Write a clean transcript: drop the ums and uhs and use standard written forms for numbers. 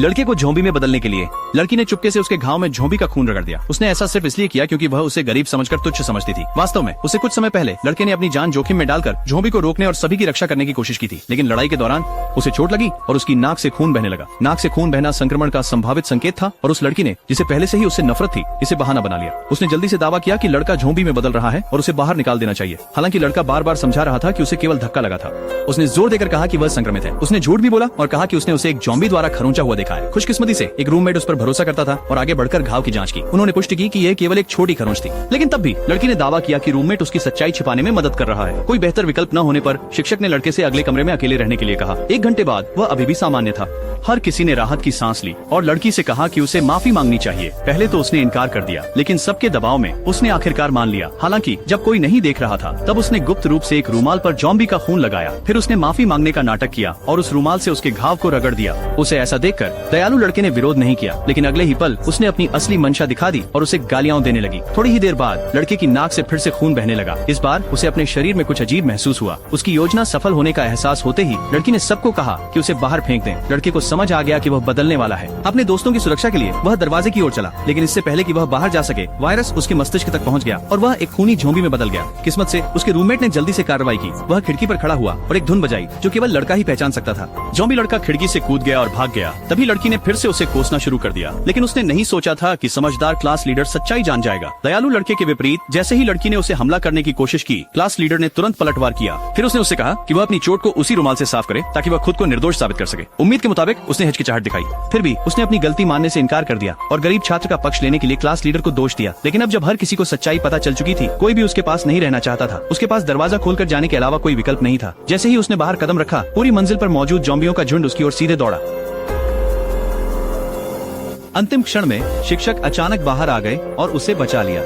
लड़के को झोंबी में बदलने के लिए लड़की ने चुपके से उसके घाव में झोंबी का खून रगड़ दिया। उसने ऐसा सिर्फ इसलिए किया क्योंकि वह उसे गरीब समझकर तुच्छ समझती थी। वास्तव में उसे कुछ समय पहले लड़के ने अपनी जान जोखिम में डालकर झोंबी को रोकने और सभी की रक्षा करने की कोशिश की थी, लेकिन लड़ाई के दौरान उसे चोट लगी और उसकी नाक से खून बहने लगा। नाक से खून बहना संक्रमण का संभावित संकेत था और उस लड़की ने, जिसे पहले से ही उससे नफरत थी, इसे बहाना बना लिया। उसने जल्दी से दावा किया कि लड़का झोंबी में बदल रहा है और उसे बाहर निकाल देना चाहिए। हालांकि लड़का बार बार समझा रहा था कि उसे केवल धक्का लगा था। उसने जोर देकर कहा कि वह संक्रमित है। उसने झूठ भी बोला और कहा कि उसने उसे एक ज़ॉम्बी द्वारा खरोंचा हुआ देखा है। खुशकिस्मती से एक रूममेट उस पर भरोसा करता था और आगे बढ़कर घाव की जांच की। उन्होंने पुष्टि की कि यह केवल एक छोटी खरोंच थी, लेकिन तब भी लड़की ने दावा किया कि रूममेट उसकी सच्चाई छिपाने में मदद कर रहा है। कोई बेहतर विकल्प न होने पर शिक्षक ने लड़के से अगले कमरे में अकेले रहने के लिए कहा। 1 घंटे बाद वह अभी भी सामान्य था। हर किसी ने राहत की सांस ली और लड़की से कहा कि उसे माफी मांगनी चाहिए। पहले तो उसने इनकार कर दिया, लेकिन सबके दबाव में उसने आखिरकार मान लिया। हालांकि जब कोई नहीं देख रहा था तब उसने गुप्त रूप से एक रूमाल पर ज़ॉम्बी का खून लगाया। फिर उसने माफी मांगने का नाटक किया और उस रूमाल से उसके घाव को रगड़ दिया। उसे ऐसा देखकर दयालु लड़के ने विरोध नहीं किया, लेकिन अगले ही पल उसने अपनी असली मंशा दिखा दी और उसे गालियां देने लगी। थोड़ी ही देर बाद लड़के की नाक से फिर से खून बहने लगा। इस बार उसे अपने शरीर में कुछ अजीब महसूस हुआ। उसकी योजना सफल होने का एहसास होते ही लड़की ने सबको कहा कि उसे बाहर फेंक दें। लड़के को समझ आ गया कि वह बदलने वाला है। अपने दोस्तों की सुरक्षा के लिए वह दरवाजे की ओर चला, लेकिन इससे पहले कि वह बाहर जा सके, वायरस उसके मस्तिष्क तक पहुंच गया और वह एक खूनी ज़ॉम्बी में बदल गया। किस्मत से उसके रूममेट ने जल्दी से कार्रवाई की। वह खिड़की पर खड़ा हुआ और एक धुन बजाई जो केवल लड़का ही पहचान सकता था। ज़ॉम्बी लड़का खिड़की से कूद गया और भाग गया। तभी लड़की ने फिर से उसे कोसना शुरू कर दिया, लेकिन उसने नहीं सोचा था कि समझदार क्लास लीडर सच्चाई जान जाएगा। दयालु लड़के के विपरीत, जैसे ही लड़की ने उसे हमला करने की कोशिश की, क्लास लीडर ने तुरंत पलटवार किया। फिर उसने उससे कहा कि वह अपनी चोट को उसी रुमाल से साफ करे ताकि वह खुद को निर्दोष साबित कर सके। उम्मीद के मुताबिक उसने हिचकिचाहट दिखाई, फिर भी उसने अपनी गलती मानने से इनकार कर दिया और गरीब छात्र का पक्ष लेने के लिए क्लास लीडर को दोष दिया। लेकिन अब जब हर किसी को सच्चाई पता चल चुकी थी, कोई भी उसके पास नहीं रहना चाहता था। उसके पास दरवाजा खोलकर जाने के अलावा कोई विकल्प नहीं था। जैसे ही उसने बाहर कदम रखा, पूरी मंजिल पर मौजूद ज़ॉम्बियों का झुंड उसकी ओर सीधे दौड़ा। अंतिम क्षण में शिक्षक अचानक बाहर आ गए और उसे बचा लिया।